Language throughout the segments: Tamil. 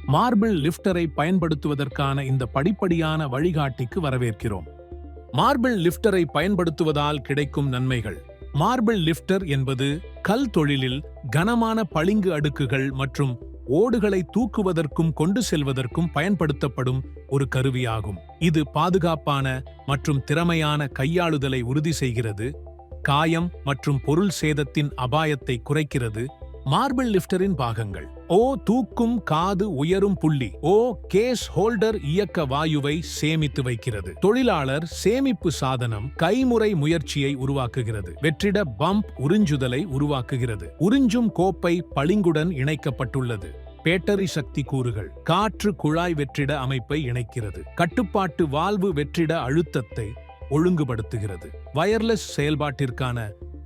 மார்பிள் லிஃப்டரை பயன்படுத்துவதற்கான இந்த படிப்படியான வழிகாட்டிக்கு வரவேற்கிறோம். மார்பிள் லிஃப்டரை பயன்படுத்துவதால் கிடைக்கும் நன்மைகள். மார்பிள் லிஃப்டர் என்பது கல் தொழிலில் கனமான பளிங்கு அடுக்குகள் மற்றும் ஓடுகளை தூக்குவதற்கும் கொண்டு செல்வதற்கும் பயன்படுத்தப்படும் ஒரு கருவியாகும். இது பாதுகாப்பான மற்றும் திறமையான கையாளுதலை உறுதி செய்கிறது, காயம் மற்றும் பொருள் சேதத்தின் அபாயத்தை குறைக்கிறது. மார்பிள் லிஃப்டரின் பாகங்கள்: ஓ தூக்கும் காது உயரும் புள்ளி. ஓ கேஸ் ஹோல்டர் இயக்க வாயுவை சேமித்து வைக்கிறது. தொழிலாளர் சேமிப்பு சாதனம் கைமுறை முயற்சியை உருவாக்குகிறது. வெற்றிட பம்ப் உறிஞ்சுதலை உருவாக்குகிறது. உறிஞ்சும் கோப்பை பளிங்குடன் இணைக்கப்பட்டுள்ளது. பேட்டரி சக்தி கூறுகள் காற்று குழாய் வெற்றிட அமைப்பை இணைக்கிறது. கட்டுப்பாட்டு வால்வு வெற்றிட அழுத்தத்தை ஒழுங்குபடுத்துகிறது. வயர்லெஸ் செயல்பாட்டிற்கான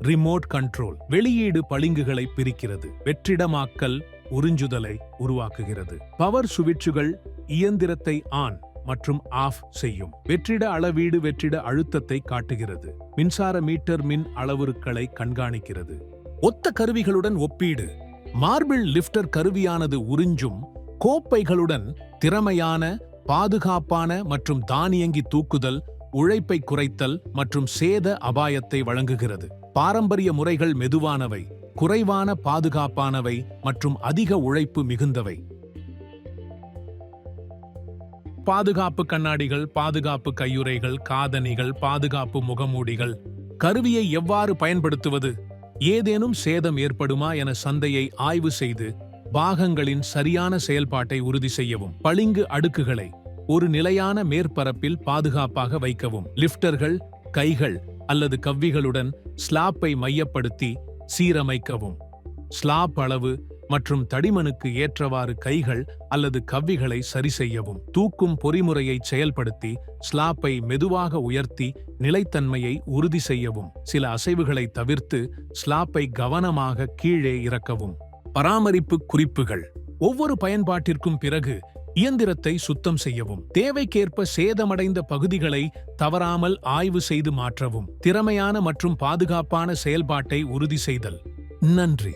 ரிமோட் கண்ட்ரோல் வெளியீடு பளிங்குகளை பிரிக்கிறது. வெற்றிடமாக்கல் உறிஞ்சுதலை உருவாக்குகிறது. பவர் சுவிட்சுகள் இயந்திரத்தை ஆன் மற்றும் ஆஃப் செய்யும். வெற்றிட அளவீடு வெற்றிட அழுத்தத்தை காட்டுகிறது. மின்சார மீட்டர் மின் அளவுருக்களை கண்காணிக்கிறது. ஒத்த கருவிகளுடன் ஒப்பீடு. மார்பிள் லிஃப்டர் கருவியானது உறிஞ்சும் கோப்பைகளுடன் திறமையான, பாதுகாப்பான மற்றும் தானியங்கி தூக்குதல், உழைப்பை குறைத்தல் மற்றும் சேத அபாயத்தை வழங்குகிறது. பாரம்பரிய முறைகள் மெதுவானவை, குறைவான பாதுகாப்பானவை மற்றும் அதிக உழைப்பு மிகுந்தவை. பாதுகாப்பு கண்ணாடிகள், பாதுகாப்பு கையுறைகள், காதணிகள், பாதுகாப்பு முகமூடிகள். கருவியை எவ்வாறு பயன்படுத்துவது? ஏதேனும் சேதம் ஏற்படுமா என சந்தையை ஆய்வு செய்து பாகங்களின் சரியான செயல்பாட்டை உறுதி செய்யவும். பளிங்கு அடுக்குகளை ஒரு நிலையான மேற்பரப்பில் பாதுகாப்பாக வைக்கவும். லிஃப்டர்கள் கைகள் அல்லது கவ்விகளுடன் ஸ்லாப்பை மையப்படுத்தி சீரமைக்கவும். ஸ்லாப் அளவு மற்றும் தடிமனுக்கு ஏற்றவாறு கைகள் அல்லது கவ்விகளை சரி செய்யவும். தூக்கும் பொறிமுறையை செயல்படுத்தி ஸ்லாப்பை மெதுவாக உயர்த்தி நிலைத்தன்மையை உறுதி செய்யவும். சில அசைவுகளை தவிர்த்து ஸ்லாப்பை கவனமாக கீழே இறக்கவும். பராமரிப்பு குறிப்புகள்: ஒவ்வொரு பயன்பாட்டிற்கும் பிறகு இயந்திரத்தை சுத்தம் செய்யவும். தேவைக்கேற்ப சேதமடைந்த பகுதிகளை தவறாமல் ஆய்வு செய்து மாற்றவும். திறமையான மற்றும் பாதுகாப்பான செயல்பாட்டை உறுதி செய்தல். நன்றி.